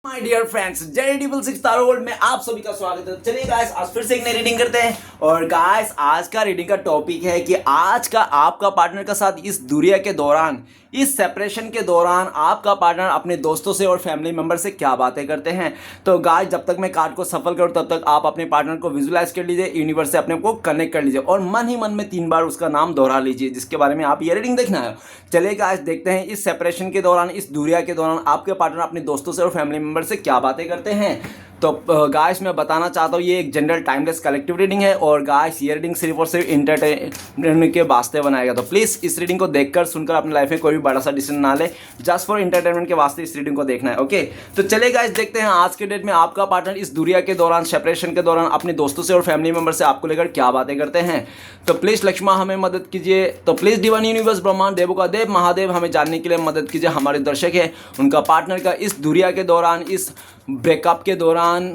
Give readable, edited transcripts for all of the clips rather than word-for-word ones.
My dear friends, JD six तारो world में आप सभी का स्वागत है। चलिए गाइस, आज फिर से एक नई रीडिंग करते हैं। और गाइस, आज का रीडिंग का टॉपिक है कि आज का आपका पार्टनर के साथ इस दूरिया के दौरान, इस सेपरेशन के दौरान आपका पार्टनर अपने दोस्तों से और फैमिली मेंबर से क्या बातें करते हैं। तो गाइस, जब तक मैं कार्ड को सफल करूं तब तक आप अपने पार्टनर को विजुलाइज कर लीजिए, यूनिवर्स से अपने को कनेक्ट कर लीजिए और मन ही मन में 3 बार उसका नाम दोहरा लीजिए जिसके बारे में आप ये रीडिंग देखना है। चलिए गाइस, देखते हैं इस सेपरेशन के दौरान, इस दूरिया के दौरान आपके पार्टनर अपने दोस्तों से और फैमिली मेंबर से क्या बातें करते हैं। तो गाइस, मैं बताना चाहता हूँ ये एक जनरल टाइमलेस कलेक्टिव रीडिंग है और गाइस, ये रीडिंग सिर्फ और सिर्फ इंटरटेनमेंट के वास्ते बनाएगा। तो प्लीज़ इस रीडिंग को देखकर सुनकर अपनी लाइफ में कोई भी बड़ा सा डिसीजन ना ले, जस्ट फॉर इंटरटेनमेंट के वास्ते इस रीडिंग को देखना है। ओके, तो चलिए गाइस, देखते हैं आज के डेट में आपका पार्टनर इस दूरिया के दौरान, सेपरेशन के दौरान अपने दोस्तों से और फैमिली मेंबर से आपको लेकर क्या बातें करते हैं। तो प्लीज़ लक्ष्मा हमें मदद कीजिए। तो प्लीज़ डिवाइन यूनिवर्स, ब्रह्मांड, देवों का देव महादेव हमें जानने के लिए मदद कीजिए। हमारे दर्शक है उनका पार्टनर का इस दूरिया के दौरान, इस ब्रेकअप के दौरान,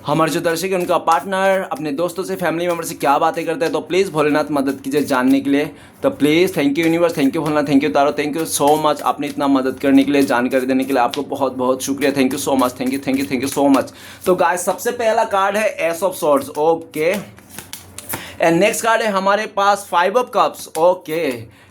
हमारे जो दर्शक है उनका पार्टनर अपने दोस्तों से, फैमिली मेंबर से क्या बातें करते हैं। तो प्लीज़ भोलेनाथ मदद कीजिए जानने के लिए। तो please thank you universe, thank you Bholenath, thank you taro, thank you so much. आपने इतना मदद करने के लिए, जानकारी देने के लिए आपको बहुत बहुत शुक्रिया। Thank you so much, thank you thank you thank you so much. तो गाइस, सबसे पहला कार्ड है S of swords. Okay, and next card है हमारे पास 5 of cups. Okay,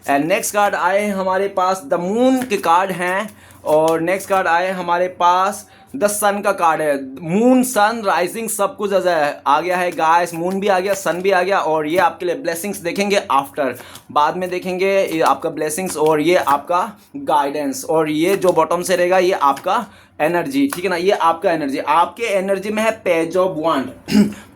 and next card आए हैं हमारे पास द मून के कार्ड हैं। और नेक्स्ट कार्ड आए हमारे पास द सन का कार्ड है। मून, सन, राइजिंग सब कुछ आ गया है गाइस। मून भी आ गया, सन भी आ गया और ये आपके लिए ब्लेसिंग्स देखेंगे आफ्टर, बाद में देखेंगे ये आपका ब्लेसिंग्स और ये आपका गाइडेंस। और ये जो बॉटम से रहेगा ये आपका एनर्जी, ठीक है ना। ये आपका एनर्जी, आपके एनर्जी में है पेज ऑफ वांड।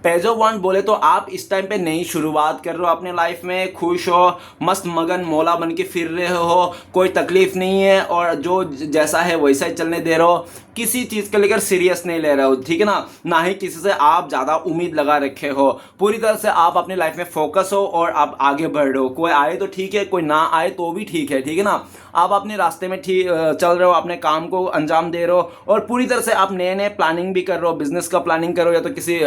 पेज ऑफ वांड बोले तो आप इस टाइम पे नई शुरुआत कर रहे हो अपने लाइफ में, खुश हो, मस्त मगन मौला बन के फिर रहे हो, कोई तकलीफ नहीं है और जो जैसा है वैसा ही चलने दे रहे हो, किसी चीज़ को लेकर सीरियस नहीं ले रहे हो, ठीक है ना। ना ही किसी से आप ज़्यादा उम्मीद लगा रखे हो, पूरी तरह से आप अपने लाइफ में फोकस हो और आप आगे बढ़ रहे हो। कोई आए तो ठीक है, कोई ना आए तो भी ठीक है ना। आप अपने रास्ते में ठीक चल रहे हो, अपने काम को अंजाम दे रहे हो और पूरी तरह से आप नए नए प्लानिंग भी कर रहे हो, बिजनेस का प्लानिंग करो या तो किसी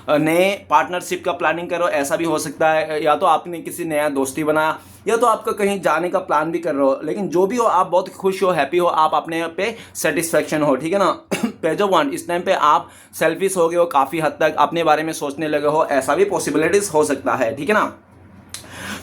नए पार्टनरशिप का प्लानिंग करो, ऐसा भी हो सकता है। या तो आपने किसी नया दोस्ती बनाया या तो आपका कहीं जाने का प्लान भी कर रहे हो। लेकिन जो भी हो, आप बहुत खुश हो, हैप्पी हो, आप अपने पे सेटिस्फेक्शन हो, ठीक है ना। पेज ऑफ वांड, इस टाइम पे आप सेल्फिश हो गए हो, काफ़ी हद तक अपने बारे में सोचने लगे हो, ऐसा भी पॉसिबिलिटीज हो सकता है, ठीक है ना।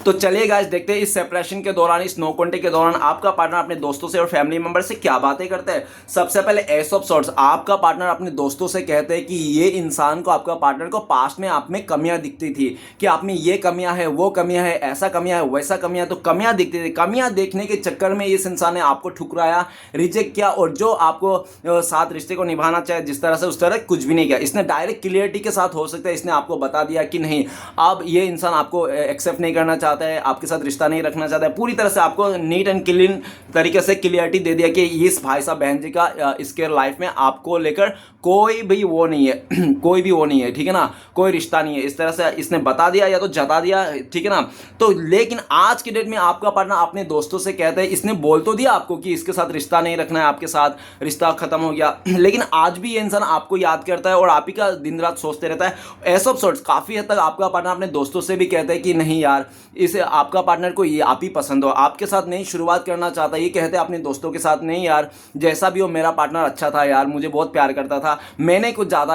तो चलिए गाइस, देखते हैं इस सेपरेशन के दौरान, इस नो कॉन्टेक्ट के दौरान आपका पार्टनर अपने दोस्तों से और फैमिली मेंबर से क्या बातें करते हैं। सबसे पहले एस ऑफ सॉर्ड्स, आपका पार्टनर अपने दोस्तों से कहते हैं कि ये इंसान को, आपका पार्टनर को पास्ट में आप में कमियां दिखती थी, कि आप में ये कमियां है, वो कमियां है, ऐसा कमियां है, वैसा कमियां, तो कमियां दिखती थी। कमियां देखने के चक्कर में इस इंसान ने आपको ठुकराया, रिजेक्ट किया और जो आपको साथ रिश्ते को निभाना चाहे जिस तरह से, उस तरह कुछ भी नहीं किया। इसने डायरेक्ट क्लियरिटी के साथ, हो सकता है इसने आपको बता दिया कि नहीं, अब ये इंसान आपको एक्सेप्ट नहीं करना चाहता है, आपके साथ रिश्ता नहीं रखना चाहता है। पूरी तरह से आपको नीट एंड क्लीन तरीके से क्लियरिटी दे दिया कि इस भाई साहब बहन जी का, इसके लाइफ में आपको लेकर कोई भी वो नहीं है कोई भी वो नहीं है, ठीक है ना, कोई रिश्ता नहीं है। इस तरह से इसने बता दिया या तो जता दिया, ठीक है ना। तो लेकिन आज की डेट में आपका पार्टनर अपने दोस्तों से कहता है, इसने बोल तो दिया आपको कि इसके साथ रिश्ता नहीं रखना है, आपके साथ रिश्ता खत्म हो गया, लेकिन आज भी ये इंसान आपको याद करता है और आप ही का दिन रात सोचते रहता है। ऐसा सॉर्ट्स, काफ़ी हद तक आपका पार्टनर अपने दोस्तों से भी कहता है कि नहीं यार, इसे आपका पार्टनर को ये आप ही पसंद हो, आपके साथ नई शुरुआत करना चाहता है। ये कहते हैं अपने दोस्तों के साथ, नहीं यार जैसा भी हो, मेरा पार्टनर अच्छा था यार, मुझे बहुत प्यार करता था, मैंने कुछ ज़्यादा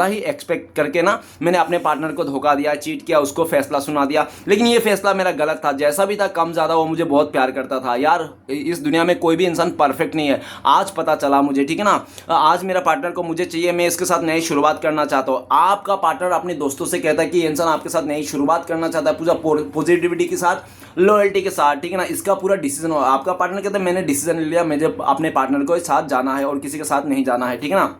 ही एक्सपेक्ट करके ना, मैंने अपने पार्टनर को धोखा दिया, चीट किया, उसको फैसला सुना दिया, लेकिन ये फैसला मेरा गलत था। जैसा भी था, कम ज़्यादा वो मुझे बहुत प्यार करता था यार। इस दुनिया में कोई भी इंसान परफेक्ट नहीं है, आज पता चला मुझे, ठीक है ना। आज मेरा पार्टनर को मुझे चाहिए, मैं इसके साथ नई शुरुआत करना चाहता हूँ। आपका पार्टनर अपने दोस्तों से कहता है कि ये इंसान आपके साथ नई शुरुआत करना चाहता है, पूरा पॉजिटिविटी के साथ, लॉयल्टी के साथ, ठीक है ना। इसका पूरा डिसीजन हो, आपका पार्टनर कहता है मैंने डिसीजन ले लिया, मुझे अपने पार्टनर को साथ जाना है और किसी के साथ नहीं जाना है, ठीक है ना।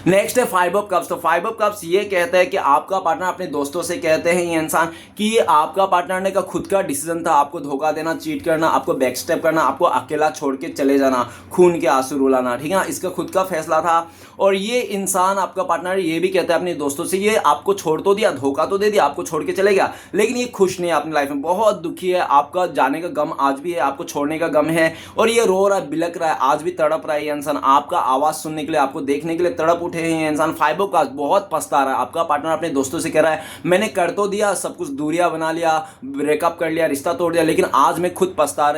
नेक्स्ट है 5 ऑफ कप्स। तो 5 ऑफ कप्स ये कहता है कि आपका पार्टनर अपने दोस्तों से कहते हैं, ये इंसान, कि ये आपका पार्टनर ने का खुद का डिसीजन था, आपको धोखा देना, चीट करना, आपको बैक स्टेप करना, आपको अकेला छोड़ के चले जाना, खून के आंसू रुलाना, ठीक है ना। इसका खुद का फैसला था और ये इंसान, आपका पार्टनर, ये भी कहता है अपने दोस्तों से, ये आपको छोड़ तो दिया, धोखा तो दे दिया, आपको छोड़ के चले गया, लेकिन ये खुश नहीं है अपनी लाइफ में, बहुत दुखी है। आपका जाने का गम आज भी है, आपको छोड़ने का गम है और ये रो रहा है, बिलक रहा है, आज भी तड़प रहा है। ये इंसान आपका आवाज़ सुनने के लिए, आपको देखने के लिए तड़प उठे हैं इंसान, फाइबो का बहुत पछता रहा है। आपका पार्टनर अपने दोस्तों से कह रहा है मैंने कर तो दिया, सब कुछ दूरियां बना लिया, ब्रेकअप कर लिया, रिश्ता तोड़ दिया, लेकिन आज मैं खुद पछता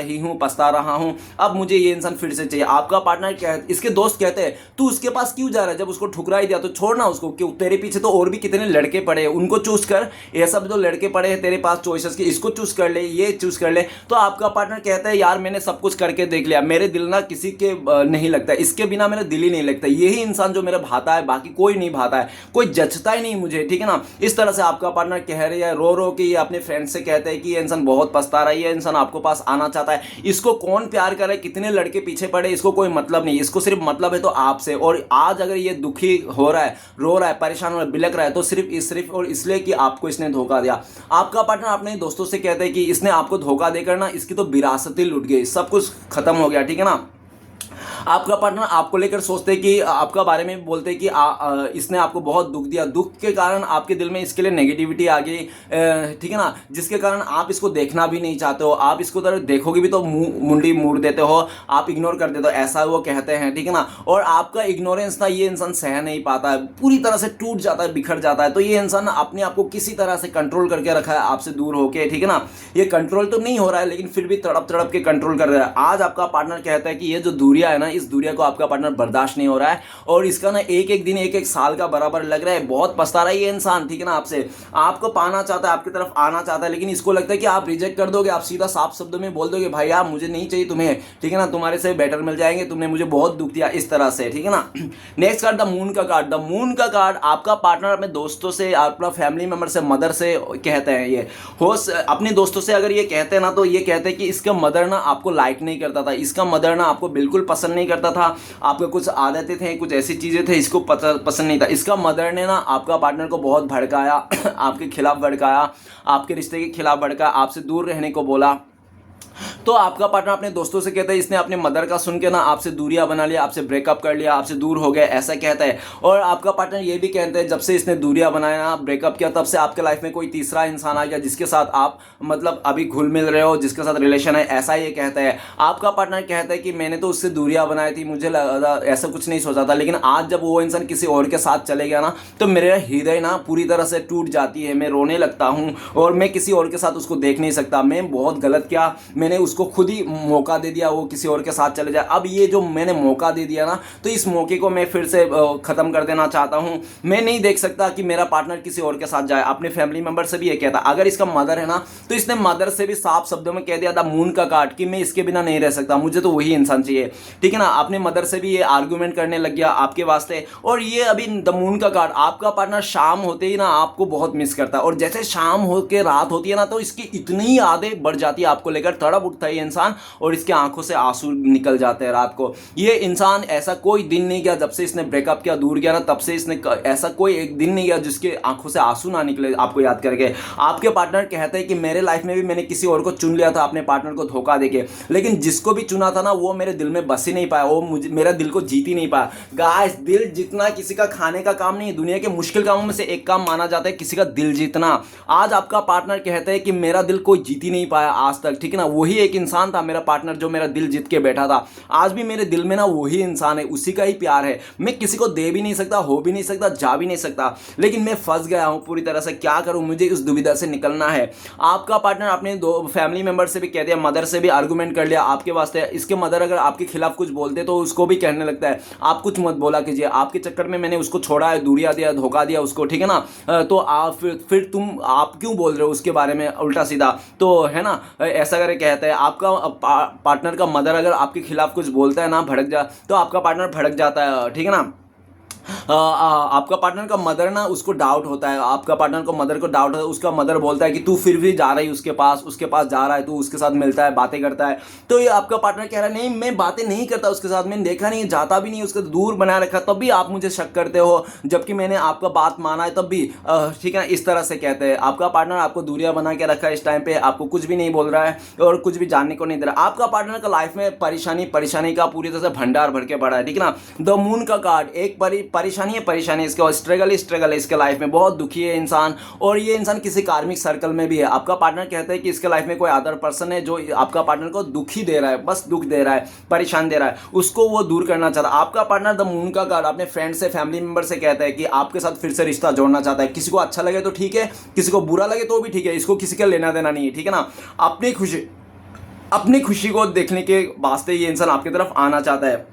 रहा हूँ, अब मुझे ये इंसान फिर से चाहिए। आपका पार्टनर इसके दोस्त कहते हैं तू उसके पास क्यों जा रहा है, जब उसको ठुकरा ही दिया तो छोड़ना उसको, क्यों तेरे पीछे तो और भी कितने लड़के पड़े हैं, उनको चूज कर, ये सब जो लड़के पड़े हैं तेरे पास चॉइसेस की, इसको चूज कर ले, ये चूज कर ले। तो आपका पार्टनर कहता है यार मैंने सब कुछ करके देख लिया, मेरे दिल ना किसी के नहीं लगता, इसके बिना मेरा दिल ही नहीं लगता, यही इंसान जो मेरा भाता है, बाकी कोई नहीं भाता है, कोई जचता ही नहीं मुझे, ठीक है ना। इस तरह से आपका पार्टनर कह रही है, रो रो के ये अपने फ्रेंड से कहते हैं कि ये इंसान बहुत पछता रहा है, ये इंसान आपको पास आना चाहता है, इसको कौन प्यार करे, कितने लड़के पीछे पड़े, इसको कोई मतलब नहीं, इसको सिर्फ मतलब है तो आपसे। और आज अगर ये दुखी हो रहा है, रो रहा है, परेशान हो रहा है, बिलक रहा है, तो सिर्फ और इसलिए कि आपको इसने धोखा दिया। आपका पार्टनर अपने दोस्तों से कहते हैं कि इसने आपको धोखा देकर ना इसकी तो विरासत ही लुट गई, सब कुछ खत्म हो गया, ठीक है ना। आपका पार्टनर आपको लेकर सोचते हैं कि आपका बारे में बोलते हैं कि इसने आपको बहुत दुख दिया, दुख के कारण आपके दिल में इसके लिए नेगेटिविटी आ गई, ठीक है ना, जिसके कारण आप इसको देखना भी नहीं चाहते हो, आप इसको तरह देखोगे भी तो मुंडी मोड़ देते हो, आप इग्नोर कर देते हो, ऐसा वो कहते हैं, ठीक है ना। और आपका इग्नोरेंस था ये इंसान सह नहीं पाता है, पूरी तरह से टूट जाता है, बिखर जाता है। तो ये इंसान अपने आप को किसी तरह से कंट्रोल करके रखा है आपसे दूर होके, ठीक है ना। ये कंट्रोल तो नहीं हो रहा है लेकिन फिर भी तड़प तड़प के कंट्रोल कर रहा है। आज आपका पार्टनर कहता है कि ये जो दूरिया है ना, इस दूरिया को आपका पार्टनर बर्दाश्त नहीं हो रहा है और इसका ना एक एक दिन एक एक साल का बराबर लग रहा है, बहुत पछता रहा है ये इंसान, ठीक है ना। आपसे आपको पाना चाहता है, आपकी तरफ आना चाहता है, लेकिन इसको लगता है कि आप रिजेक्ट कर दोगे, आप सीधा साफ शब्दों में बोल दोगे भाई आप मुझे नहीं चाहिए तुम्हें, ठीक है ना, तुम्हारे से बेटर मिल जाएंगे, तुमने मुझे बहुत दुख दिया, इस तरह से, ठीक है ना। नेक्स्ट कार्ड द मून का कार्ड। द मून का कार्ड आपका पार्टनर अपने दोस्तों से, अपना फैमिली मेंबर से, मदर से कहते हैं, ये हो अपने दोस्तों से अगर ये कहते हैं ना तो ये कहते हैं कि इसका मदर ना आपको लाइक नहीं करता था, इसका मदर ना आपको बिल्कुल पसंद नहीं करता था, आपके कुछ आदतें थे, कुछ ऐसी चीज़ें थे इसको पसंद नहीं था। इसका मदर ने ना आपका पार्टनर को बहुत भड़काया, आपके खिलाफ भड़काया, आपके रिश्ते के खिलाफ भड़काया, आपसे दूर रहने को बोला। तो आपका पार्टनर अपने दोस्तों से कहता है इसने अपने मदर का सुन के ना आपसे दूरियां बना लिया, आपसे ब्रेकअप कर लिया, आपसे दूर हो गया, ऐसा कहता है। और आपका पार्टनर ये भी कहते हैं जब से इसने दूरियां बनाया ना, ब्रेकअप किया, तब से आपके लाइफ में कोई तीसरा इंसान आ गया जिसके साथ आप मतलब अभी घुल मिल रहे हो, जिसके साथ रिलेशन है, ऐसा ये कहता है। आपका पार्टनर कहता है कि मैंने तो उससे दूरियां बनाई थी, मुझे ऐसा कुछ नहीं सोचा था, लेकिन आज जब वो इंसान किसी और के साथ चले गया ना तो मेरा हृदय ना पूरी तरह से टूट जाती है, मैं रोने लगता हूँ और मैं किसी और के साथ उसको देख नहीं सकता। मैं बहुत गलत किया, मैंने उसको खुद ही मौका दे दिया वो किसी और के साथ चले जाए। अब ये जो मैंने मौका दे दिया ना तो इस मौके को मैं फिर से खत्म कर देना चाहता हूँ। मैं नहीं देख सकता कि मेरा पार्टनर किसी और के साथ जाए। अपने फैमिली मेंबर से भी ये कहता, अगर इसका मदर है ना तो इसने मदर से भी साफ शब्दों में कह दिया था मून का कार्ड कि मैं इसके बिना नहीं रह सकता, मुझे तो वही इंसान चाहिए, ठीक है ना। अपने मदर से भी ये आर्गूमेंट करने लग गया आपके वास्ते। और ये अभी द मून का कार्ड, आपका पार्टनर शाम होते ही ना आपको बहुत मिस करता है और जैसे शाम हो के रात होती है ना तो इसकी इतनी यादें बढ़ जाती है, आपको लेकर तड़प उठता है ये इंसान और इसके आंखों से आंसू निकल जाते हैं रात को। ये इंसान ऐसा कोई दिन नहीं गया जब से इसने ब्रेकअप किया, दूर गया ना, तब से इसने ऐसा कोई एक दिन नहीं गया जिसके आंखों से आंसू ना निकले आपको याद करके। आपके पार्टनर कहते हैं कि मेरे लाइफ में भी मैंने किसी और को चुन लिया था अपने पार्टनर को धोखा देके, लेकिन जिसको भी चुना था ना वो मेरे दिल में बस ही नहीं पाया, वो मुझे मेरा दिल को जीत ही नहीं पाया। गाइस, दिल जीतना किसी का खाने का काम नहीं है, दुनिया के मुश्किल कामों में से एक काम माना जाता है किसी का दिल जीतना। आज आपका पार्टनर कहता है कि मेरा दिल कोई जीत ही नहीं पाया आज तक, ठीक है ना। वही एक इंसान था मेरा पार्टनर जो मेरा दिल जीत के बैठा था, आज भी मेरे दिल में ना वही इंसान है, उसी का ही प्यार है। मैं किसी को दे भी नहीं सकता, हो भी नहीं सकता, जा भी नहीं सकता, लेकिन मैं फंस गया हूं पूरी तरह से। क्या करूं, मुझे इस दुविधा से निकलना है। आपका पार्टनर अपने दो फैमिली मेंबर से भी कह दिया, मदर से भी आर्गूमेंट कर लिया आपके वास्ते। इसके मदर अगर आपके खिलाफ कुछ बोलते तो उसको भी कहने लगता है आप कुछ मत बोला कीजिए, आपके चक्कर में मैंने उसको छोड़ा है, दूरियां दिया, धोखा दिया उसको, ठीक है ना। तो आप फिर तुम आप क्यों बोल रहे हो उसके बारे में उल्टा सीधा, तो है ना, ऐसा करके कहता है। आपका पार्टनर का मदर अगर आपके खिलाफ कुछ बोलता है ना, भड़क जा, तो आपका पार्टनर भड़क जाता है, ठीक है ना। आपका पार्टनर का मदर ना उसको डाउट होता है, आपका पार्टनर को मदर को डाउट होता है, उसका मदर बोलता है कि तू फिर भी जा रही उसके पास जा रहा है, तू उसके साथ मिलता है, बातें करता है। तो ये आपका पार्टनर कह रहा है नहीं मैं बातें नहीं करता उसके साथ, मैंने देखा नहीं, जाता भी नहीं, उसको दूर बनाए रखा, तब भी आप मुझे शक करते हो जबकि मैंने आपका बात माना है तब भी, ठीक है, इस तरह से कहते हैं। आपका पार्टनर आपको दूरियां बना के रखा है, इस टाइम पे आपको कुछ भी नहीं बोल रहा है और कुछ भी जानने को नहीं दे रहा। आपका पार्टनर का लाइफ में परेशानी का पूरी तरह से भंडार भर के पड़ा है, ठीक है ना। द मून का कार्ड, एक परेशानी है, परेशानी है इसके, और स्ट्रगल ही स्ट्रगल है इसके लाइफ में, बहुत दुखी है इंसान। और ये इंसान किसी कार्मिक सर्कल में भी है। आपका पार्टनर कहता है कि इसके लाइफ में कोई अदर पर्सन है जो आपका पार्टनर को दुखी दे रहा है, बस दुख दे रहा है, परेशान दे रहा है, उसको वो दूर करना चाहता है। आपका पार्टनर द मून का कार्ड अपने फ्रेंड से, फैमिली मेंबर से कहता है कि आपके साथ फिर से रिश्ता जोड़ना चाहता है। किसी को अच्छा लगे तो ठीक है, किसी को बुरा लगे तो भी ठीक है, इसको किसी का लेना देना नहीं है, ठीक है ना। अपनी खुशी को देखने के वास्ते ये इंसान आपकी तरफ आना चाहता है।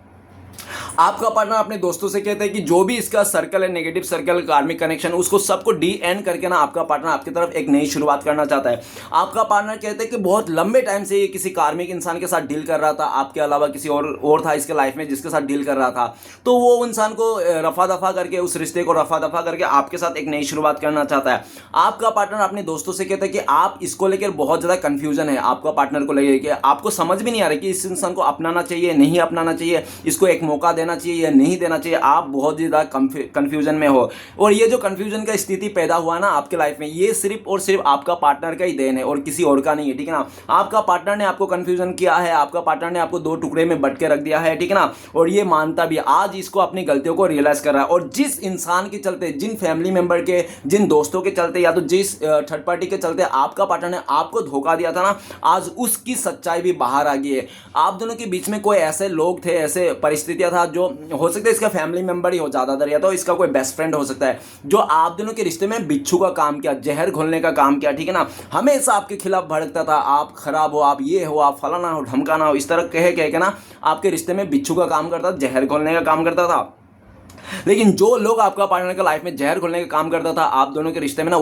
आपका पार्टनर अपने दोस्तों से कहता है कि जो भी इसका सर्कल है, नेगेटिव सर्कल, कार्मिक कनेक्शन, उसको सबको डी एंड करके ना आपका पार्टनर आपकी तरफ एक नई शुरुआत करना चाहता है। आपका पार्टनर कहता है कि बहुत लंबे टाइम से ये किसी कार्मिक इंसान के साथ डील कर रहा था, आपके अलावा किसी और था इसके लाइफ में जिसके साथ डील कर रहा था। तो वो इंसान को रफा दफा करके, उस रिश्ते को रफा दफा करके आपके साथ एक नई शुरुआत करना चाहता है। आपका पार्टनर अपने दोस्तों से कहता है कि आप इसको लेकर बहुत ज़्यादा कन्फ्यूजन है, आपका पार्टनर को लेकर कि आपको समझ भी नहीं आ रहा कि इस इंसान को अपनाना चाहिए, नहीं अपनाना चाहिए, इसको एक मौका देना चाहिए या नहीं देना चाहिए। आप बहुत ज़्यादा कंफ्यूजन में हो, और ये जो कंफ्यूजन का स्थिति पैदा हुआ ना आपके लाइफ में, ये सिर्फ और सिर्फ आपका पार्टनर का ही देन है और किसी और का नहीं है, ठीक है ना। आपका पार्टनर ने आपको कंफ्यूजन किया है, आपका पार्टनर ने आपको दो टुकड़े में बट के रख दिया है, ठीक है ना। और ये मानता भी, आज इसको अपनी गलतियों को रियलाइज कर रहा है। और जिस इंसान के चलते, जिन फैमिली मेंबर के, जिन दोस्तों के चलते, या तो जिस थर्ड पार्टी के चलते आपका पार्टनर ने आपको धोखा दिया था ना, आज उसकी सच्चाई भी बाहर आ गई है। आप दोनों के बीच में कोई ऐसे लोग थे, ऐसे परिस्थितियां था, जो हो सकता है इसका फैमिली मेंबर ही हो ज़्यादातर, या तो इसका कोई बेस्ट फ्रेंड हो सकता है, जो आप दोनों के रिश्ते में बिच्छू का काम किया, जहर घोलने का काम किया, ठीक है ना। हमेशा आपके खिलाफ भड़कता था, आप खराब हो, आप ये हो, आप फलाना हो, ढमकाना हो, इस तरह कह के ना आपके रिश्ते में बिच्छू का काम करता, जहर घोलने का काम करता था। लेकिन जो लोग आपका पार्टनर का लाइफ में जहर घोलने का काम करता था आप दोनों के रिश्ते में ना,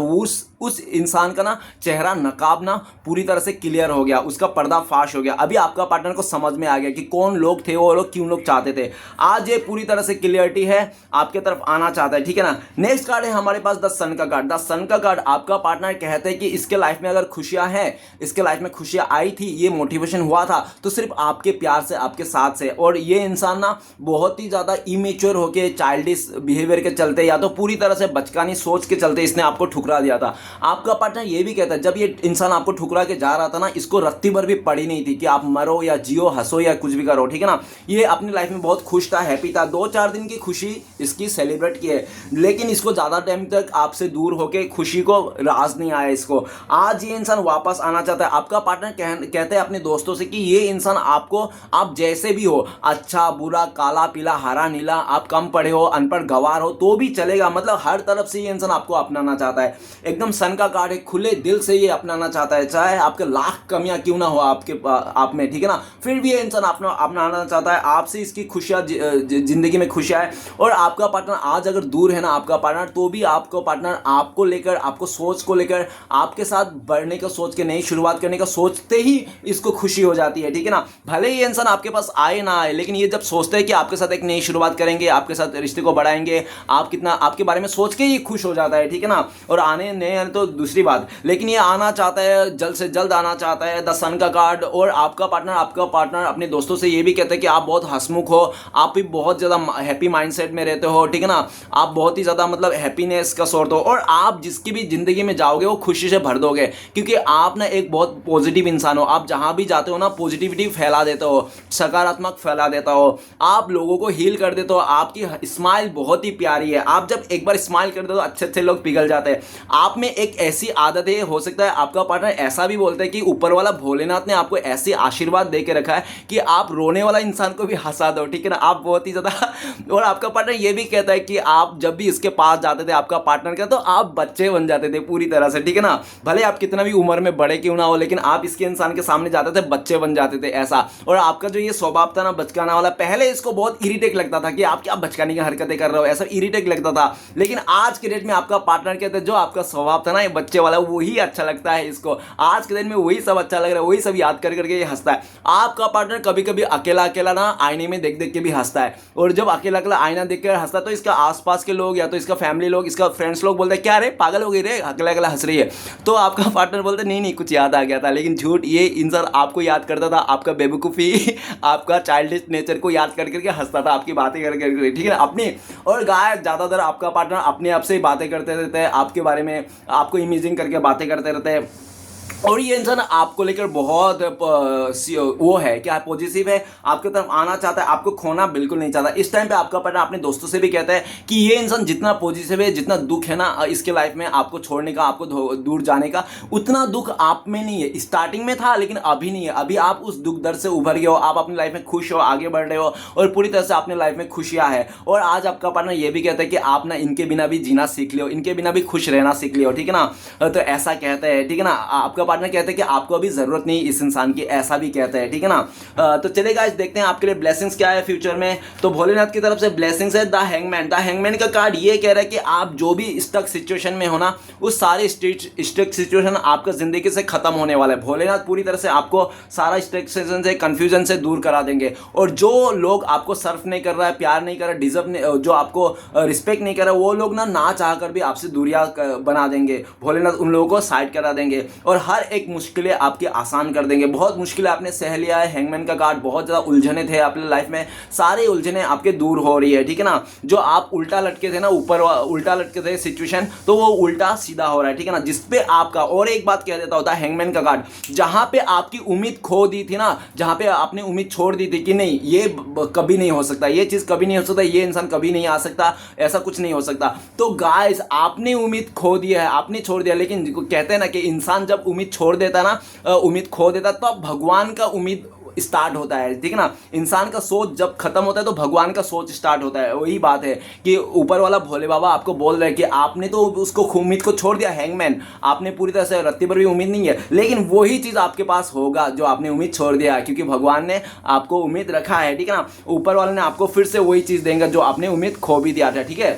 उस इंसान का ना चेहरा, नकाब ना पूरी तरह से क्लियर हो गया, उसका पर्दा फाश हो गया। अभी आपका पार्टनर को समझ में आ गया कि कौन लोग थे, वो लोग क्यों लोग चाहते थे। आज ये पूरी तरह से क्लियरिटी है, आपके तरफ आना चाहता है, ठीक है ना। नेक्स्ट कार्ड है हमारे पास द सन का कार्ड। द सन का कार्ड, आपका पार्टनर कहते हैं कि इसके लाइफ में अगर खुशियां हैं, इसके लाइफ में खुशियां आई थी, ये मोटिवेशन हुआ था, तो सिर्फ आपके प्यार से, आपके साथ से। और ये इंसान ना बहुत ही ज़्यादा इमेच्योर होकर, चाइल्डिश बिहेवियर के चलते, या तो पूरी तरह से बचकानी सोच के चलते इसने आपको ठुकरा दिया था। आपका पार्टनर ये भी कहता है, जब ये इंसान आपको ठुकरा के जा रहा था ना, इसको रत्ती भर भी पड़ी नहीं थी कि आप मरो या जियो, हंसो या कुछ भी करो, ठीक है ना। ये अपनी लाइफ में बहुत खुश था, हैप्पी था, 2-4 दिन की खुशी इसकी सेलिब्रेट की है, लेकिन इसको ज़्यादा टाइम तक आपसे दूर होकर खुशी को राज नहीं आया इसको। आज ये इंसान वापस आना चाहता है। आपका पार्टनर कहते हैं अपने दोस्तों से कि ये इंसान आपको, आप जैसे भी हो, अच्छा बुरा, काला पीला, हरा नीला, आप कम पढ़े हो, अनपढ़ गवार हो तो भी चलेगा, मतलब हर तरफ से ये इंसान आपको अपनाना चाहता है। एकदम सन का कार्ड है, खुले दिल से ये अपनाना चाहता है, चाहे आपके लाख कमियां क्यों ना हो आप में, ठीक है ना, फिर भी ये इंसान अपनाना चाहता है आपसे। इसकी खुशियां, जिंदगी में खुशियां है। और आपका पार्टनर आज अगर दूर है ना, आपका पार्टनर, तो भी आपको पार्टनर आपको लेकर, आपको सोच को लेकर, आपके साथ बढ़ने का सोच के, नई शुरुआत करने का सोचते ही इसको खुशी हो जाती है, ठीक है ना। भले ही ये इंसान आपके पास आए ना आए, लेकिन ये जब सोचते हैं कि आपके साथ एक नई शुरुआत करेंगे, आपके साथ रिश्ते को बढ़ाएंगे, आप कितना, आपके बारे में सोच के ही खुश हो जाता है, ठीक है ना। और आने नहीं तो दूसरी बात, लेकिन ये आना चाहता है, जल्द से जल्द आना चाहता है, द सन का कार्ड। और आपका पार्टनर अपने दोस्तों से ये भी कहता है कि आप बहुत हंसमुख हो, आप भी बहुत ज़्यादा हैप्पी माइंडसेट में रहते हो, ठीक है ना, आप बहुत ही ज़्यादा मतलब हैप्पीनेस का सोर्स हो, और आप जिसकी भी ज़िंदगी में जाओगे वो खुशी से भर दोगे, क्योंकि आप ना एक बहुत पॉजिटिव इंसान हो। आप जहाँ भी जाते हो ना, पॉजिटिविटी फैला देते हो, सकारात्मक फैला देता हो, आप लोगों को हील कर देते हो। आपकी स्माइल बहुत ही प्यारी है, आप जब एक बार स्माइल करते हो तो अच्छे अच्छे लोग पिघल जाते हैं। आप में एक ऐसी आदत है, हो सकता है आपका पार्टनर ऐसा भी बोलता है कि ऊपर वाला भोलेनाथ ने आपको ऐसी आशीर्वाद दे के रखा है कि आप रोने वाला इंसान को भी हंसा दो, ठीक है ना, आप बहुत ही ज़्यादा। और आपका पार्टनर ये भी कहता है कि आप जब भी इसके पास जाते थे, आपका पार्टनर का, तो आप बच्चे बन जाते थे पूरी तरह से, ठीक है ना। भले आप कितना भी उम्र में बड़े क्यों ना हो, लेकिन आप इसके इंसान के सामने जाते थे, बच्चे बन जाते थे ऐसा। और आपका जो ये स्वभाव था ना बचकाना वाला, पहले इसको बहुत इरिटेट लगता था कि आप क्या बचकाने की हरकतें कर रहे हो, ऐसा इरिटेट लगता था। लेकिन आज के डेट में आपका पार्टनर कहते हैं जो आपका स्वभाव था ना ये बच्चे वाला, वही अच्छा लगता है इसको। आज के दिन में वही सब अच्छा लग रहा है, वही सब याद कर करके ये हंसता है। आपका पार्टनर कभी कभी अकेला अकेला ना आईने में देख देख के भी हंसता है, और जब अकेला अकेला आईना देख कर हंसता है तो इसका आसपास के लोग, या तो इसका फैमिली लोग, इसका फ्रेंड्स लोग बोलते हैं क्या रे पागल हो गई रे, अकेला अकेला हंस रही है। तो आपका पार्टनर बोलते नहीं नहीं कुछ याद आ गया था। लेकिन झूठ, ये इंसान आपको याद करता था, आपका बेवकूफ़ी, आपका चाइल्डिश नेचर को याद कर करके हंसता था, आपकी बातें कर करके, ठीक है ना, अपनी। और गाय ज़्यादातर आपका पार्टनर अपने आप से ही बातें करते रहते हैं, आपके बारे में आपको इमेजिंग करके बातें करते रहते हैं। और ये इंसान आपको लेकर बहुत वो है क्या पॉजिटिव है, आपकी तरफ आना चाहता है, आपको खोना बिल्कुल नहीं चाहता। इस टाइम पे आपका पार्टनर अपने दोस्तों से भी कहता है कि ये इंसान जितना पॉजिटिव है, जितना दुख है ना इसके लाइफ में आपको छोड़ने का, आपको दूर जाने का, उतना दुख आप में नहीं है। स्टार्टिंग में था लेकिन अभी नहीं है। अभी आप उस दुख दर्द से उभर गए हो, आप अपनी लाइफ में खुश हो, आगे बढ़ रहे हो और पूरी तरह से अपने लाइफ में खुशियां है। और आज आपका पार्टनर ये भी कहता है कि आप ना इनके बिना भी जीना सीख लियो, इनके बिना भी खुश रहना सीख लियो, ठीक है ना। तो ऐसा कहता है, ठीक है ना। आपका पार्टनर कहता है कि आपको अभी जरूरत नहीं इस इंसान की, ऐसा भी कहता है, ठीक है ना। तो चलिए गाइस देखते हैं आपके लिए ब्लेसिंग्स क्या है फ्यूचर में। तो भोलेनाथ की तरफ से ब्लेसिंग्स है द हैंगमैन। द हैंगमैन का कार्ड ये कह रहा है कि आप जो भी स्टक सिचुएशन में हो ना, उस सारे स्टक सिचुएशन आपका जिंदगी से खत्म होने वाला है। भोलेनाथ पूरी तरह से आपको सारा स्टक सिचुएशन से, कंफ्यूजन से दूर करा देंगे। और जो लोग आपको सर्व नहीं कर रहा है, प्यार नहीं कर रहा, डिजर्व नहीं, जो आपको रिस्पेक्ट नहीं कर रहा, वो लोग ना चाह कर भी आपसे दूरियां बना देंगे। भोलेनाथ उन लोगों को साइड करा देंगे और हर एक मुश्किलें आपकी आसान कर देंगे। बहुत मुश्किलें आपने सह लिया है। हैंगमैन का कार्ड, बहुत ज़्यादा उलझने थे आपकी लाइफ में, सारी उलझने आपके दूर हो रही है, ठीक है ना। जो आप उल्टा लटके थे ना, ऊपर उल्टा लटके थे सिचुएशन, तो वो उल्टा सीधा हो रहा है, ठीक है ना। जिसपे आपका, और एक बात कह देता होता है हैंगमैन का कार्ड, जहां पे आपकी उम्मीद खो दी थी ना, जहां पे आपने उम्मीद छोड़ दी थी कि नहीं ये कभी नहीं हो सकता, ये चीज़ कभी नहीं हो सकता, ये इंसान कभी नहीं आ सकता, ऐसा कुछ नहीं हो सकता, तो गाइस आपने उम्मीद खो दिया है, आपने छोड़ दिया। लेकिन कहते हैं ना कि इंसान जब उम्मीद छोड़ देता ना, उम्मीद खो देता, तब तो भगवान का उम्मीद स्टार्ट होता है, ठीक है ना। इंसान का सोच जब खत्म होता है तो भगवान का सोच स्टार्ट होता है। वही बात है कि ऊपर वाला भोले बाबा आपको बोल रहे हैं कि आपने तो उसको उम्मीद को छोड़ दिया हैंगमैन, आपने पूरी तरह से रत्ती भर भी उम्मीद नहीं है, लेकिन वही चीज़ आपके पास होगा जो आपने उम्मीद छोड़ दिया है, क्योंकि भगवान ने आपको उम्मीद रखा है, ठीक है ना। ऊपर वाले ने आपको फिर से वही चीज़ देंगे जो आपने उम्मीद खो भी दिया था, ठीक है।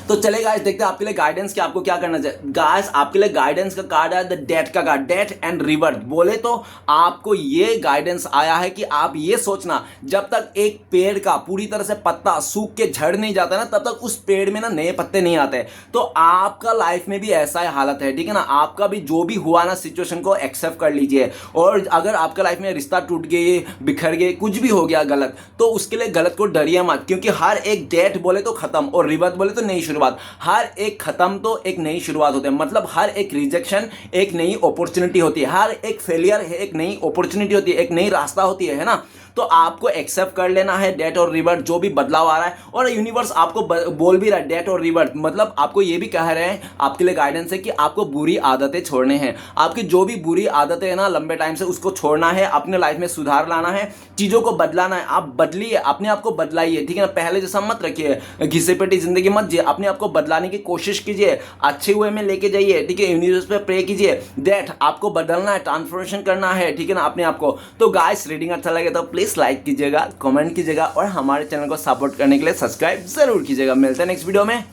तो चले गाइस देखते हैं आपके लिए गाइडेंस क्या, आपको क्या करना चाहिए। गाइस आपके लिए गाइडेंस का कार्ड है द डेथ का कार्ड, डेथ एंड रिवर्थ। बोले तो आपको ये गाइडेंस आया है कि आप ये सोचना, जब तक एक पेड़ का पूरी तरह से पत्ता सूख के झड़ नहीं जाता ना, तब तक उस पेड़ में ना नए पत्ते नहीं आते। तो आपका लाइफ में भी ऐसा ही हालत है, ठीक है ना। आपका भी जो भी हुआ ना सिचुएशन को एक्सेप्ट कर लीजिए। और अगर आपका लाइफ में रिश्ता टूट गए, बिखर गए, कुछ भी हो गया गलत, तो उसके लिए गलत को डरिए मत, क्योंकि हर एक डेथ बोले तो खत्म और रिवर्थ बोले तो नई शुरुआत। हर एक खत्म तो एक नई शुरुआत होती है। मतलब हर एक रिजेक्शन एक नई अपॉर्चुनिटी होती है, हर एक फेलियर है एक नई अपॉर्चुनिटी होती है, एक नई रास्ता होती है ना। तो आपको एक्सेप्ट कर लेना है डेथ और रिवर्थ, जो भी बदलाव आ रहा है। और यूनिवर्स आपको बोल भी रहा है डेथ और रिवर्थ, मतलब आपको ये भी कह रहे हैं, आपके लिए गाइडेंस है कि आपको बुरी आदतें छोड़ने हैं। आपकी जो भी बुरी आदतें हैं ना लंबे टाइम से, उसको छोड़ना है, अपने लाइफ में सुधार लाना है, चीज़ों को बदलाना है। आप बदलिए, अपने आप को बदलाइए, ठीक है ना। पहले जैसा मत रखिए, घिसे पेटी जिंदगी मत जिए, अपने आप को बदलाने की कोशिश कीजिए, अच्छे वे में लेके जाइए, ठीक है। यूनिवर्स पे प्रे कीजिए, डेथ आपको बदलना है, ट्रांसफॉर्मेशन करना है, ठीक है ना, अपने आप को। तो गाइस रीडिंग अच्छा लगे तो प्लीज लाइक कीजिएगा, कमेंट कीजिएगा और हमारे चैनल को सपोर्ट करने के लिए सब्सक्राइब जरूर कीजिएगा। मिलते हैं नेक्स्ट वीडियो में।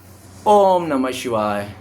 ओम नमः शिवाय।